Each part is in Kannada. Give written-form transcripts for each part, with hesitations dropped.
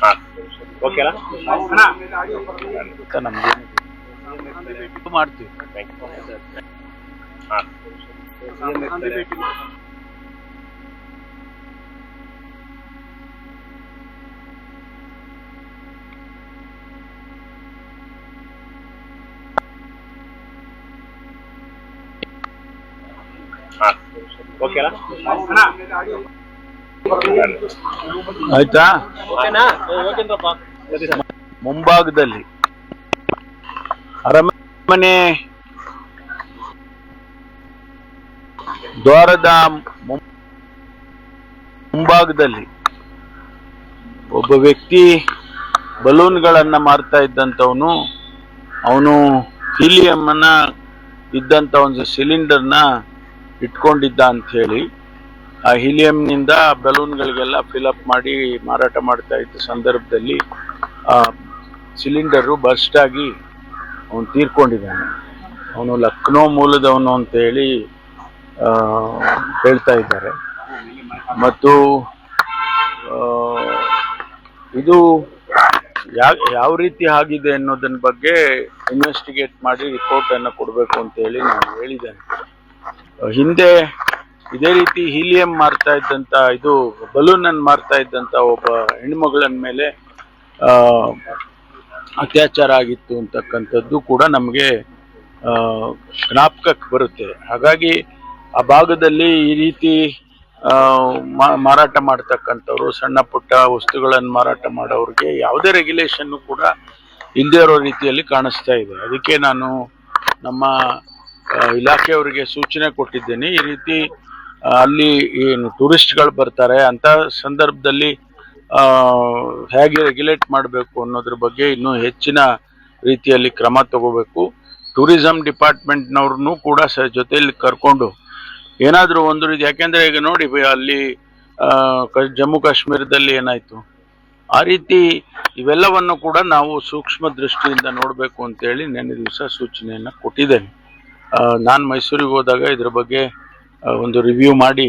ಹಾ ಓಕೆನಾ ನಮ್ಗೆ ಮಾಡ್ತೀವಿ. ಹಾ ಓಕೆನಾ ಆಯ್ತಾ. ಓಕೆನಾ ಓಕೆನಪ್ಪ. ಮುಂಭಾಗದಲ್ಲಿ ಅರಮನೆ ದ್ವಾರದ ಮುಂಭಾಗದಲ್ಲಿ ಒಬ್ಬ ವ್ಯಕ್ತಿ ಬಲೂನ್ಗಳನ್ನ ಮಾರ್ತಾ ಇದ್ದಂಥವನು, ಅವನು ಹೀಲಿಯಂ ಅನ್ನ ಇದ್ದಂತ ಒಂದು ಸಿಲಿಂಡರ್ನ ಇಟ್ಕೊಂಡಿದ್ದ ಅಂತ ಹೇಳಿ ಆ ಹೀಲಿಯಂನಿಂದ ಬಲೂನ್ಗಳಿಗೆಲ್ಲ ಫಿಲ್ಅಪ್ ಮಾಡಿ ಮಾರಾಟ ಮಾಡ್ತಾ ಇದ್ದ ಸಂದರ್ಭದಲ್ಲಿ ಆ ಸಿಲಿಂಡರು ಬರ್ಸ್ಟ್ ಆಗಿ ಅವನು ತೀರ್ಕೊಂಡಿದ್ದಾನೆ. ಅವನು ಲಕ್ನೋ ಮೂಲದವನು ಅಂತ ಹೇಳಿ ಹೇಳ್ತಾ ಇದ್ದಾರೆ. ಮತ್ತು ಇದು ಯಾವ ರೀತಿ ಆಗಿದೆ ಅನ್ನೋದನ್ನ ಬಗ್ಗೆ ಇನ್ವೆಸ್ಟಿಗೇಟ್ ಮಾಡಿ ರಿಪೋರ್ಟ್ ಅನ್ನು ಕೊಡಬೇಕು ಅಂತ ಹೇಳಿ ನಾನು ಹೇಳಿದ್ದೇನೆ. ಹಿಂದೆ ಇದೇ ರೀತಿ ಹೀಲಿಯಂ ಮಾರ್ತಾ ಇದ್ದಂತ, ಇದು ಬಲೂನ್ ಅನ್ನು ಮಾರ್ತಾ ಇದ್ದಂತ ಒಬ್ಬ ಹೆಣ್ಮಗಳ ಮೇಲೆ ಅತ್ಯಾಚಾರ ಆಗಿತ್ತು ಅಂತಕ್ಕಂಥದ್ದು ಕೂಡ ನಮಗೆ ಜ್ಞಾಪಕಕ್ಕೆ ಬರುತ್ತೆ. ಹಾಗಾಗಿ ಆ ಭಾಗದಲ್ಲಿ ಈ ರೀತಿ ಮಾರಾಟ ಮಾಡ್ತಕ್ಕಂಥವ್ರು, ಸಣ್ಣ ಪುಟ್ಟ ವಸ್ತುಗಳನ್ನು ಮಾರಾಟ ಮಾಡೋರಿಗೆ ಯಾವುದೇ ರೆಗ್ಯುಲೇಷನ್ ಕೂಡ ಇಲ್ಲದೆ ಇರೋ ರೀತಿಯಲ್ಲಿ ಕಾಣಿಸ್ತಾ ಇದೆ. ಅದಕ್ಕೆ ನಾನು ನಮ್ಮ ಇಲಾಖೆಯವರಿಗೆ ಸೂಚನೆ ಕೊಟ್ಟಿದ್ದೇನೆ. ಈ ರೀತಿ ಅಲ್ಲಿ ಏನು ಟೂರಿಸ್ಟ್ಗಳು ಬರ್ತಾರೆ ಅಂತ ಸಂದರ್ಭದಲ್ಲಿ ಹೇಗೆ ರೆಗ್ಯುಲೇಟ್ ಮಾಡಬೇಕು ಅನ್ನೋದ್ರ ಬಗ್ಗೆ ಇನ್ನೂ ಹೆಚ್ಚಿನ ರೀತಿಯಲ್ಲಿ ಕ್ರಮ ತಗೋಬೇಕು. ಟೂರಿಸಂ ಡಿಪಾರ್ಟ್ಮೆಂಟ್ನವ್ರನ್ನೂ ಕೂಡ ಜೊತೆಯಲ್ಲಿ ಕರ್ಕೊಂಡು ಏನಾದರೂ ಒಂದು ರೀತಿ, ಯಾಕೆಂದ್ರೆ ಈಗ ನೋಡಿ ಅಲ್ಲಿ ಜಮ್ಮು ಕಾಶ್ಮೀರದಲ್ಲಿ ಏನಾಯ್ತು, ಆ ರೀತಿ ಇವೆಲ್ಲವನ್ನು ಕೂಡ ನಾವು ಸೂಕ್ಷ್ಮ ದೃಷ್ಟಿಯಿಂದ ನೋಡಬೇಕು ಅಂತೇಳಿ ನೆನ್ನೆ ದಿವಸ ಸೂಚನೆಯನ್ನು ಕೊಟ್ಟಿದ್ದೇನೆ. ನಾನು ಮೈಸೂರಿಗೆ ಹೋದಾಗ ಇದ್ರ ಬಗ್ಗೆ ಒಂದು ರಿವ್ಯೂ ಮಾಡಿ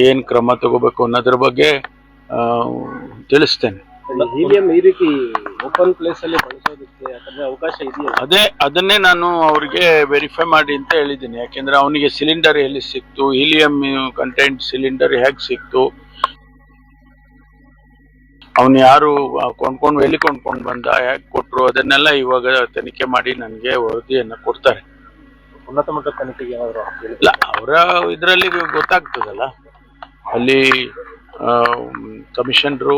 ಏನು ಕ್ರಮ ತಗೋಬೇಕು ಅನ್ನೋದ್ರ ಬಗ್ಗೆ ತಿಳಿಸ್ತೇನೆ. ಈ ರೀತಿ ಓಪನ್ ಪ್ಲೇಸ್ ಅಲ್ಲಿ ಬಳಸೋದಕ್ಕೆ ಅವಕಾಶ ಇದೆಯಾ? ಅದನ್ನೇ ನಾನು ಅವ್ರಿಗೆ ವೆರಿಫೈ ಮಾಡಿ ಅಂತ ಹೇಳಿದ್ದೀನಿ. ಯಾಕೆಂದ್ರೆ ಅವನಿಗೆ ಸಿಲಿಂಡರ್ ಎಲ್ಲಿ ಸಿಕ್ತು, ಹೀಲಿಯಂ ಕಂಟೆಂಟ್ ಸಿಲಿಂಡರ್ ಹೇಗೆ ಸಿಕ್ತು, ಅವನು ಯಾರು ಎಲ್ಲಿ ಕೊಂಡ್ಕೊಂಡು ಬಂದ, ಹೇಗೆ ಕೊಟ್ರು, ಅದನ್ನೆಲ್ಲ ಇವಾಗ ತನಿಖೆ ಮಾಡಿ ನನಗೆ ವರದಿಯನ್ನು ಕೊಡ್ತಾರೆ. ಉನ್ನತ ಮಟ್ಟದ ತನಿಖೆಗೆ ಏನಾದ್ರು ಇಲ್ಲ, ಅವರ ಇದರಲ್ಲಿ ಗೊತ್ತಾಗ್ತದಲ್ಲ. ಅಲ್ಲಿ ಕಮಿಷನರು,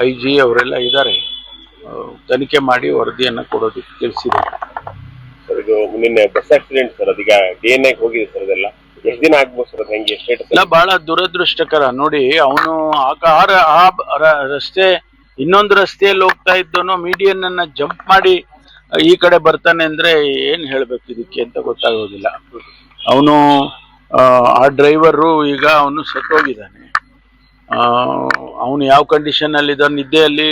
IG ಅವರೆಲ್ಲ ಇದ್ದಾರೆ, ತನಿಖೆ ಮಾಡಿ ವರದಿಯನ್ನು ಕೊಡೋದಕ್ಕೆ ತಿಳಿಸಿದ್ದಾರೆ. ಸರ್, ಇದು ನಿನ್ನೆ ಬಸ್ ಆಕ್ಸಿಡೆಂಟ್ ಸರ್, ಅದೀಗ DNA ಹೋಗಿದೆ ಸರ್. ಅದೆಲ್ಲ ಎಷ್ಟು ದಿನ ಆಗ್ಬೋದು ಸರ್? ಅದು ಹೆಂಗೆ ಸ್ಟೇಟಸ್? ಇಲ್ಲ, ಬಹಳ ದುರದೃಷ್ಟಕರ. ನೋಡಿ, ಅವನು ರಸ್ತೆ ಇನ್ನೊಂದು ರಸ್ತೆಯಲ್ಲಿ ಹೋಗ್ತಾ ಇದ್ದವನು ಮೀಡಿಯನ್ ಅನ್ನ ಜಂಪ್ ಮಾಡಿ ಈ ಕಡೆ ಬರ್ತಾನೆ ಅಂದ್ರೆ ಏನ್ ಹೇಳ್ಬೇಕು ಇದಕ್ಕೆ ಅಂತ ಗೊತ್ತಾಗೋದಿಲ್ಲ. ಅವನು ಆ ಡ್ರೈವರು ಈಗ ಅವನು ಸತ್ತೋಗಿದ್ದಾನೆ. ಅವನು ಯಾವ ಕಂಡೀಷನ್ ಅಲ್ಲಿ ಇದ್ದಾನೆ, ನಿದ್ದೆಯಲ್ಲಿ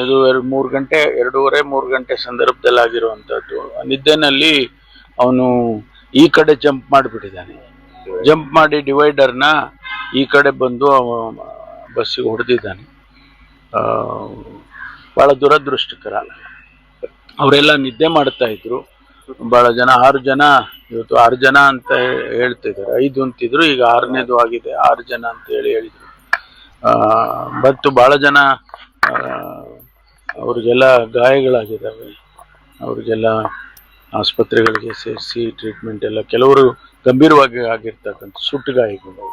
ಇದು 2:30-3 ಗಂಟೆ ಸಂದರ್ಭದಲ್ಲಿ ಆಗಿರುವಂತದ್ದು. ನಿದ್ದೆನಲ್ಲಿ ಅವನು ಈ ಕಡೆ ಜಂಪ್ ಮಾಡಿಬಿಟ್ಟಿದ್ದಾನೆ. ಜಂಪ್ ಮಾಡಿ ಡಿವೈಡರ್ನ ಈ ಕಡೆ ಬಂದು ಬಸ್ಸಿಗೆ ಹೊಡೆದಿದ್ದಾನೆ. ಬಹಳ ದುರದೃಷ್ಟಕರ. ಅವರೆಲ್ಲ ನಿದ್ದೆ ಮಾಡ್ತಾ ಇದ್ರು. ಬಹಳ ಜನ, 6 ಜನ, ಇವತ್ತು 6 ಜನ ಅಂತ ಹೇಳ್ತಿದ್ದಾರೆ. 5 ಅಂತಿದ್ರು, ಈಗ 6ನೇದು ಆಗಿದೆ, 6 ಜನ ಅಂತ ಹೇಳಿದ್ರು. ಮತ್ತು ಬಹಳ ಜನ ಅವ್ರಿಗೆಲ್ಲ ಗಾಯಗಳಾಗಿದ್ದಾವೆ. ಅವ್ರಿಗೆಲ್ಲ ಆಸ್ಪತ್ರೆಗಳಿಗೆ ಸೇರಿಸಿ ಟ್ರೀಟ್ಮೆಂಟ್ ಎಲ್ಲ, ಕೆಲವರು ಗಂಭೀರವಾಗಿ ಆಗಿರ್ತಕ್ಕಂಥ ಸುಟ್ಟು ಗಾಯಗಳು,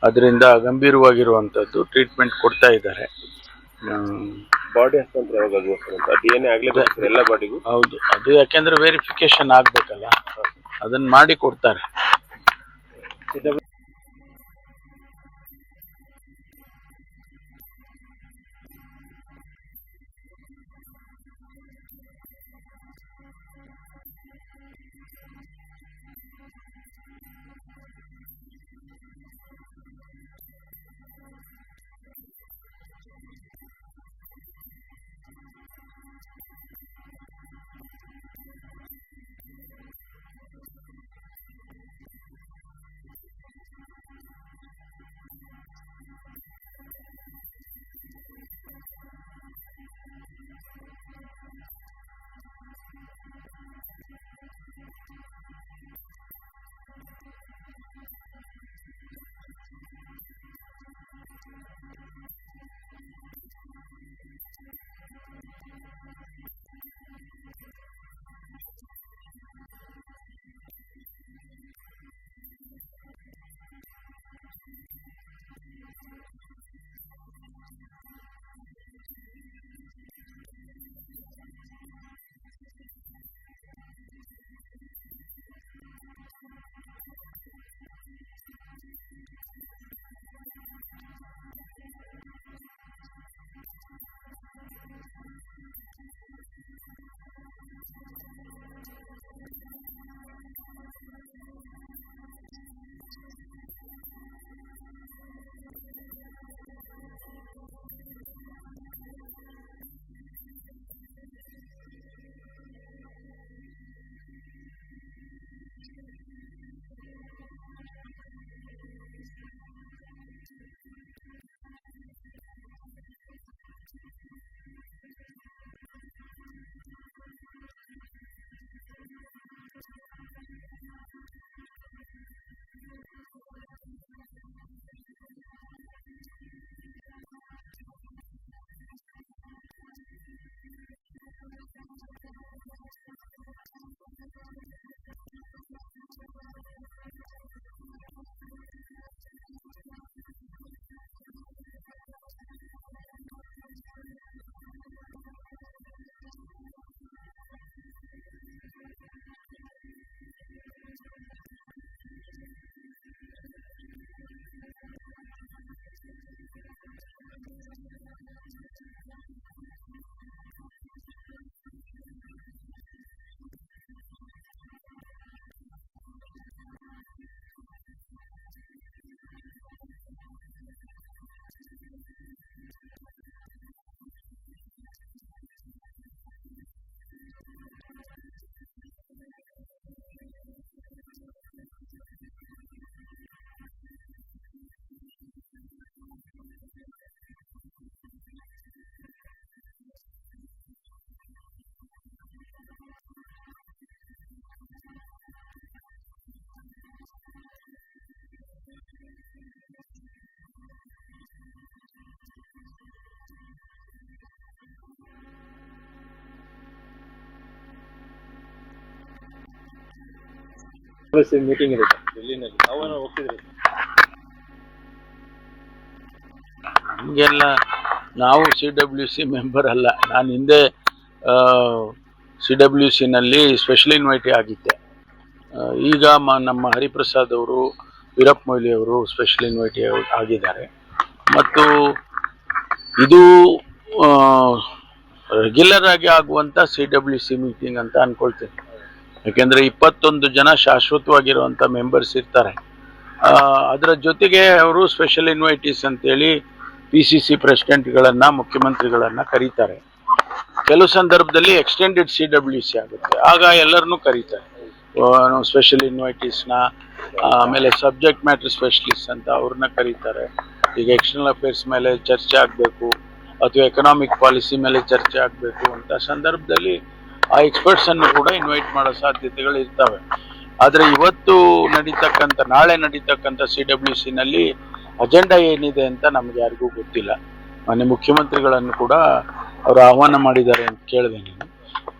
ಅದರಿಂದ ಗಂಭೀರವಾಗಿರುವಂಥದ್ದು ಟ್ರೀಟ್ಮೆಂಟ್ ಕೊಡ್ತಾ ಇದ್ದಾರೆ. ಬಾಡಿ ಹಸ್ತಾಂತರ ಯಾವಾಗ ಅಂತ DNA ಆಗ್ಲೇಬೇಕು ಎಲ್ಲ ಬಾಡಿಗೂ? ಹೌದು, ಅದು ಯಾಕೆಂದ್ರೆ ವೆರಿಫಿಕೇಶನ್ ಆಗ್ಬೇಕಲ್ಲ, ಅದನ್ನ ಮಾಡಿ ಕೊಡ್ತಾರೆ. ಮೀಟಿಂಗ್ ಇದೆ ಸರ್ ಡೆಲ್ಲಿನಲ್ಲಿ, ತಾವೇನೋ ಹೋಗ್ತಿದ್ರಿ ನಮಗೆಲ್ಲ ನಾವು CWC ಮೆಂಬರ್ ಅಲ್ಲ. ನಾನು ಹಿಂದೆ CWC ನಲ್ಲಿ ಸ್ಪೆಷಲ್ ಇನ್ವೈಟಿ ಆಗಿದ್ದೆ. ಈಗ ನಮ್ಮ ಹರಿಪ್ರಸಾದ್ ಅವರು, ವೀರಪ್ಪ ಮೊಯ್ಲಿ ಅವರು ಸ್ಪೆಷಲ್ ಇನ್ವೈಟಿ ಆಗಿದ್ದಾರೆ. ಮತ್ತು ಇದು ರೆಗ್ಯುಲರ್ ಆಗಿ ಆಗುವಂತ CWC ಮೀಟಿಂಗ್ ಅಂತ ಅನ್ಕೊಳ್ತೇನೆ. ಯಾಕೆಂದ್ರೆ 21 ಜನ ಶಾಶ್ವತವಾಗಿರುವಂತ ಮೆಂಬರ್ಸ್ ಇರ್ತಾರೆ. ಅದರ ಜೊತೆಗೆ ಅವರು ಸ್ಪೆಷಲ್ ಇನ್ವೈಟೀಸ್ ಅಂತೇಳಿ PCC ಪ್ರೆಸಿಡೆಂಟ್ಗಳನ್ನ, ಮುಖ್ಯಮಂತ್ರಿಗಳನ್ನ ಕರೀತಾರೆ. ಕೆಲವು ಸಂದರ್ಭದಲ್ಲಿ ಎಕ್ಸ್ಟೆಂಡೆಡ್ CWC ಆಗುತ್ತೆ, ಆಗ ಎಲ್ಲರನ್ನೂ ಕರೀತಾರೆ. ಸ್ಪೆಷಲ್ ಇನ್ವೈಟೀಸ್ನ, ಆಮೇಲೆ ಸಬ್ಜೆಕ್ಟ್ ಮ್ಯಾಟರ್ ಸ್ಪೆಷಲಿಸ್ಟ್ ಅಂತ ಅವ್ರನ್ನ ಕರೀತಾರೆ. ಈಗ ಎಕ್ಸ್ಟರ್ನಲ್ ಅಫೇರ್ಸ್ ಮೇಲೆ ಚರ್ಚೆ ಆಗಬೇಕು ಅಥವಾ ಎಕನಾಮಿಕ್ ಪಾಲಿಸಿ ಮೇಲೆ ಚರ್ಚೆ ಆಗಬೇಕು ಅಂತ ಸಂದರ್ಭದಲ್ಲಿ ಆ ಎಕ್ಸ್ಪರ್ಟ್ಸ್ ಅನ್ನು ಕೂಡ ಇನ್ವೈಟ್ ಮಾಡೋ ಸಾಧ್ಯತೆಗಳು ಇರ್ತವೆ. ಆದ್ರೆ ಇವತ್ತು ನಾಳೆ ನಡೀತಕ್ಕಂಥ CWC ನಲ್ಲಿ ಅಜೆಂಡಾ ಏನಿದೆ ಅಂತ ನಮ್ಗೆ ಯಾರಿಗೂ ಗೊತ್ತಿಲ್ಲ. ಮಾನ್ಯ ಮುಖ್ಯಮಂತ್ರಿಗಳನ್ನು ಕೂಡ ಅವರು ಆಹ್ವಾನ ಮಾಡಿದ್ದಾರೆ ಅಂತ ಕೇಳಿದೆ. ನೀನು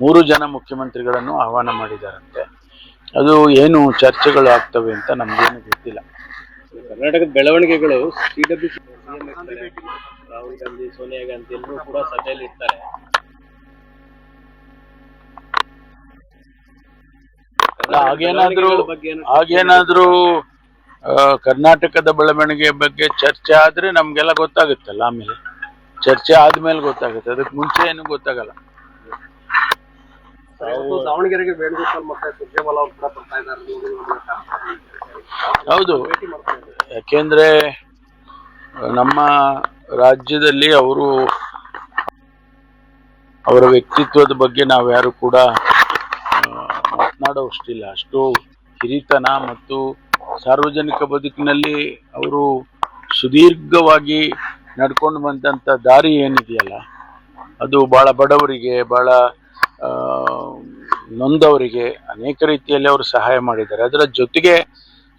3 ಜನ ಮುಖ್ಯಮಂತ್ರಿಗಳನ್ನು ಆಹ್ವಾನ ಮಾಡಿದಾರಂತೆ. ಅದು ಏನು ಚರ್ಚೆಗಳು ಆಗ್ತವೆ ಅಂತ ನಮ್ಗೇನು ಗೊತ್ತಿಲ್ಲ. ಕರ್ನಾಟಕದ ಬೆಳವಣಿಗೆಗಳು CWC ರಾಹುಲ್ ಗಾಂಧಿ, ಸೋನಿಯಾ ಗಾಂಧಿ ಎಲ್ಲರೂ ಕೂಡ ಸಭೆಯಲ್ಲಿ ಇರ್ತಾರೆ. ಹಾಗೇನಾದ್ರೂ ಕರ್ನಾಟಕದ ಬೆಳವಣಿಗೆ ಬಗ್ಗೆ ಚರ್ಚೆ ಆದ್ರೆ ನಮ್ಗೆಲ್ಲ ಗೊತ್ತಾಗುತ್ತಲ್ಲ. ಆಮೇಲೆ ಚರ್ಚೆ ಆದ್ಮೇಲೆ ಗೊತ್ತಾಗುತ್ತೆ, ಅದಕ್ಕೆ ಮುಂಚೆ ಏನು ಗೊತ್ತಾಗಲ್ಲ. ದಾವಣಗೆರೆಗೆ ವೇಣುಗೋಪಾಲ್ ಮತ್ತೆ ಸುರ್ಜೇವಾಲಾ ಅವರು ಕೂಡ ಬರ್ತಾ ಇದ್ದಾರೆ. ಹೌದು, ಯಾಕೆಂದ್ರೆ ನಮ್ಮ ರಾಜ್ಯದಲ್ಲಿ ಅವರ ವ್ಯಕ್ತಿತ್ವದ ಬಗ್ಗೆ ನಾವ್ಯಾರು ಕೂಡ ಮಾತನಾಡೋಷ್ಟಿಲ್ಲ. ಅಷ್ಟು ಹಿರಿತನ ಮತ್ತು ಸಾರ್ವಜನಿಕ ಬದುಕಿನಲ್ಲಿ ಅವರು ಸುದೀರ್ಘವಾಗಿ ನಡ್ಕೊಂಡು ಬಂದಂತ ದಾರಿ ಏನಿದೆಯಲ್ಲ, ಅದು ಬಹಳ ಬಡವರಿಗೆ, ಬಹಳ ನೊಂದವರಿಗೆ ಅನೇಕ ರೀತಿಯಲ್ಲಿ ಅವರು ಸಹಾಯ ಮಾಡಿದ್ದಾರೆ. ಅದರ ಜೊತೆಗೆ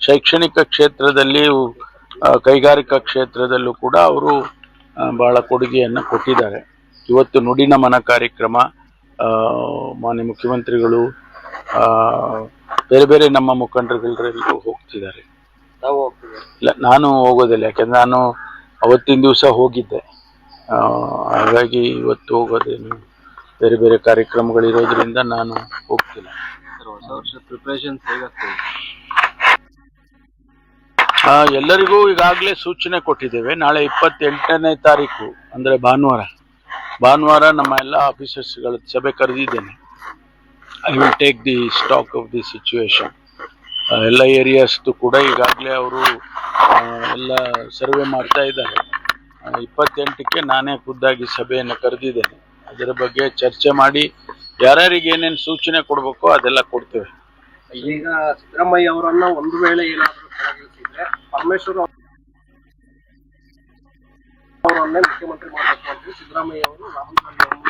ಶೈಕ್ಷಣಿಕ ಕ್ಷೇತ್ರದಲ್ಲಿ, ಕೈಗಾರಿಕಾ ಕ್ಷೇತ್ರದಲ್ಲೂ ಕೂಡ ಅವರು ಬಹಳ ಕೊಡುಗೆಯನ್ನು ಕೊಟ್ಟಿದ್ದಾರೆ. ಇವತ್ತು ನುಡಿನ ಮನ ಕಾರ್ಯಕ್ರಮ ಮಾನ್ಯ ಮುಖ್ಯಮಂತ್ರಿಗಳು, ಬೇರೆ ಬೇರೆ ನಮ್ಮ ಮುಖಂಡರುಗಳೆಲ್ಲರೂ ಹೋಗ್ತಿದ್ದಾರೆ. ಇಲ್ಲ, ನಾನು ಹೋಗೋದಿಲ್ಲ, ಯಾಕೆಂದ್ರೆ ನಾನು ಅವತ್ತಿನ ದಿವಸ ಹೋಗಿದ್ದೆ. ಹಾಗಾಗಿ ಇವತ್ತು ಹೋಗೋದೇನು ಬೇರೆ ಬೇರೆ ಕಾರ್ಯಕ್ರಮಗಳಿರೋದ್ರಿಂದ ನಾನು ಹೋಗ್ತಿಲ್ಲ. ಎಲ್ಲರಿಗೂ ಈಗಾಗಲೇ ಸೂಚನೆ ಕೊಟ್ಟಿದ್ದೇವೆ. ನಾಳೆ 28ನೇ ತಾರೀಕು ಅಂದ್ರೆ ಭಾನುವಾರ ನಮ್ಮ ಎಲ್ಲ ಆಫೀಸರ್ಸ್ಗಳ ಸಭೆ ಕರೆದಿದ್ದೇನೆ. I will take the stock of the situation. ಎಲ್ಲ ಏರಿಯಾಸ್ದು ಕೂಡ ಈಗಾಗಲೇ ಅವರು ಎಲ್ಲ ಸರ್ವೆ ಮಾಡ್ತಾ ಇದ್ದಾರೆ. 28ಕ್ಕೆ ನಾನೇ ಖುದ್ದಾಗಿ ಸಭೆಯನ್ನು ಕರೆದಿದ್ದೇನೆ. ಅದರ ಬಗ್ಗೆ ಚರ್ಚೆ ಮಾಡಿ ಯಾರ್ಯಾರಿಗೆ ಏನೇನು ಸೂಚನೆ ಕೊಡಬೇಕೋ ಅದೆಲ್ಲ ಕೊಡ್ತೇವೆ. ಈಗ ಸಿದ್ದರಾಮಯ್ಯ ಅವರನ್ನ ಒಂದು ವೇಳೆ ಏನಾದರೂ ಕೆಳಗಿಳಿಸಿದ್ರೆ ಪರಮೇಶ್ವರ್ ಅವರನ್ನೇ ಮುಖ್ಯಮಂತ್ರಿ ಮಾಡಬೇಕು ಅಂತ ಸಿದ್ದರಾಮಯ್ಯ ಅವರು ರಾಹುಲ್ ಗಾಂಧಿ ಅವರು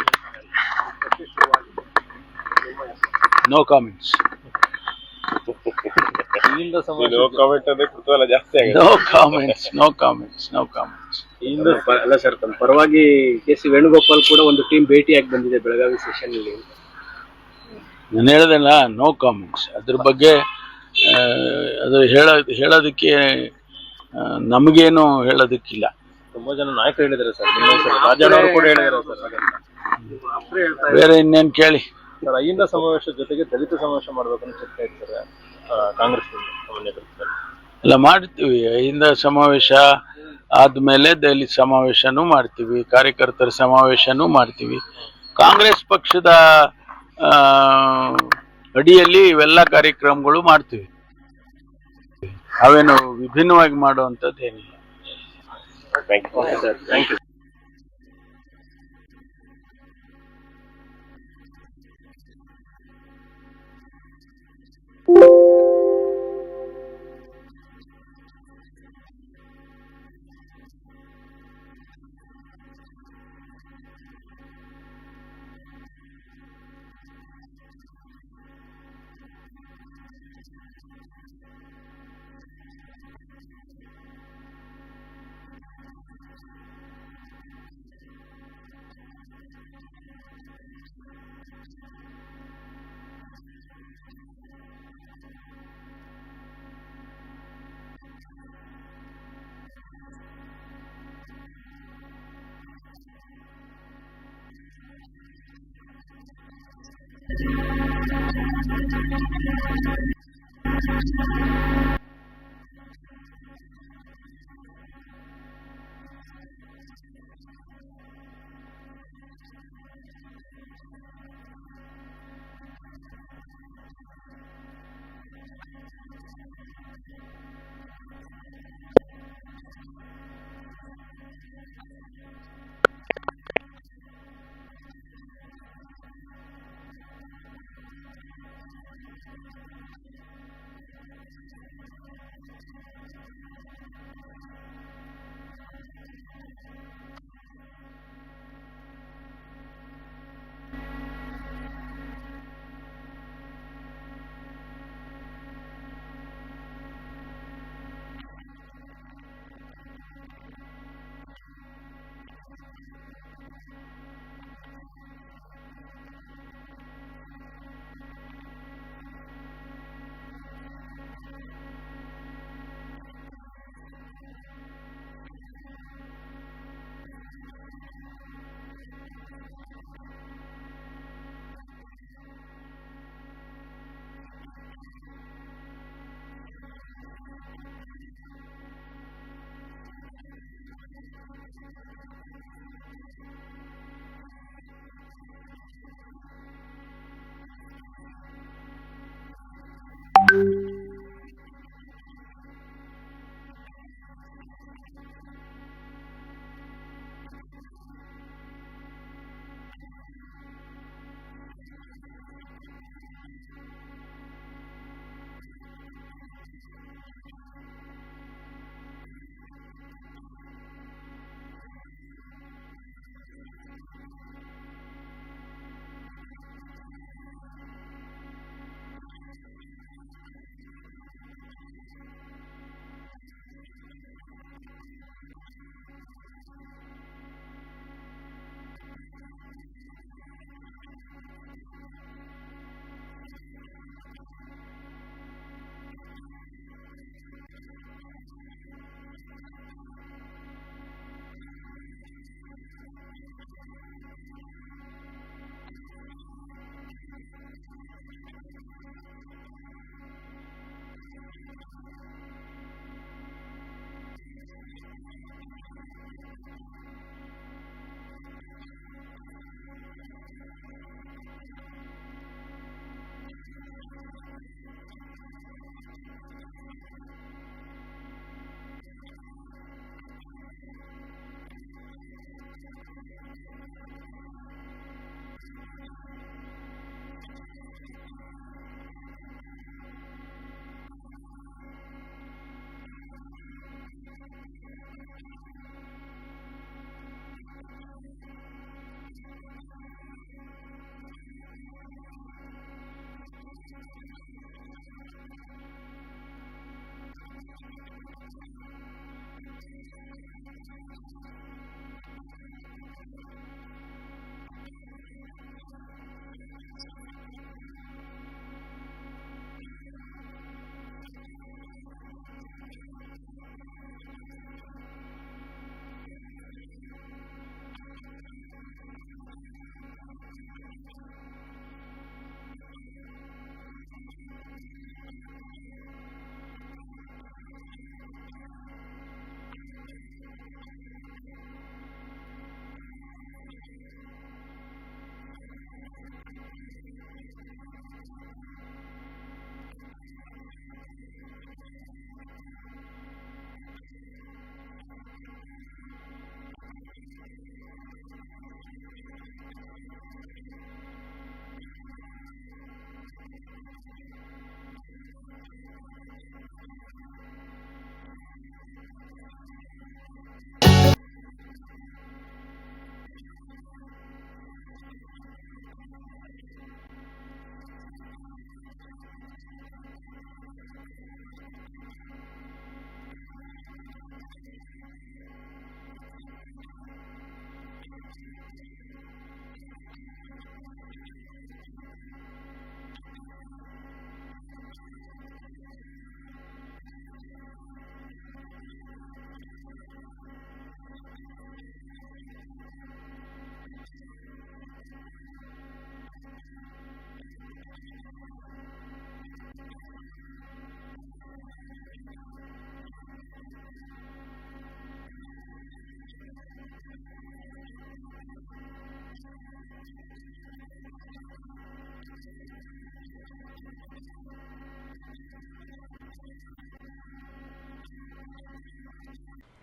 ನೋ ಕಾಮೆಂಟ್ಸ್. ಅಲ್ಲ ಸರ್, ತಮ್ಮ ಪರವಾಗಿ KC ವೇಣುಗೋಪಾಲ್ ಕೂಡ ಒಂದು ಟೀಮ್ ಭೇಟಿಯಾಗಿ ಬಂದಿದೆ ಬೆಳಗಾವಿ ಸೆಷನ್ ಅಲ್ಲಿ. ನಾನು ಹೇಳಿದೆಲ್ಲ, ನೋ ಕಾಮೆಂಟ್ಸ್. ಅದ್ರ ಬಗ್ಗೆ ಅದು ಹೇಳೋದಕ್ಕೆ ನಮಗೇನು ಹೇಳೋದಕ್ಕಿಲ್ಲ. ತುಂಬಾ ಜನ ನಾಯಕರು ಹೇಳಿದ್ದಾರೆ ಸರ್, ರಾಜಣ್ಣ ಅವರು ಕೂಡ ಹೇಳಿದ್ದಾರೆ ಸರ್. ಬೇರೆ ಇನ್ನೇನು ಕೇಳಿ ಸರ್. ಅಹಿಂದ ಸಮಾವೇಶ ಜೊತೆಗೆ ದಲಿತ ಸಮಾವೇಶ ಮಾಡ್ಬೇಕಂತ ಚರ್ಚೆ ಇರ್ತಾರೆ ಕಾಂಗ್ರೆಸ್ ಎಲ್ಲ ಮಾಡ್ತೀವಿ. ಅಹಿಂದ ಸಮಾವೇಶ ಆದ್ಮೇಲೆ ದಲಿತ ಸಮಾವೇಶನೂ ಮಾಡ್ತೀವಿ, ಕಾರ್ಯಕರ್ತರ ಸಮಾವೇಶನೂ ಮಾಡ್ತೀವಿ. ಕಾಂಗ್ರೆಸ್ ಪಕ್ಷದ ಅಡಿಯಲ್ಲಿ ಇವೆಲ್ಲ ಕಾರ್ಯಕ್ರಮಗಳು ಮಾಡ್ತೀವಿ. ಅವೇನು ವಿಭಿನ್ನವಾಗಿ ಮಾಡುವಂಥದ್ದು ಏನಿಲ್ಲ. Thank you.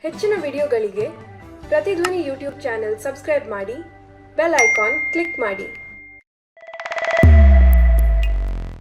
ಹೆಚ್ಚಿನ ವಿಡಿಯೋಗಳಿಗೆ ಪ್ರತಿಧ್ವನಿ ಯೂಟ್ಯೂಬ್ ಚಾನೆಲ್ ಸಬ್ಸ್ಕ್ರೈಬ್ ಮಾಡಿ, ಬೆಲ್ ಐಕಾನ್ ಕ್ಲಿಕ್ ಮಾಡಿ.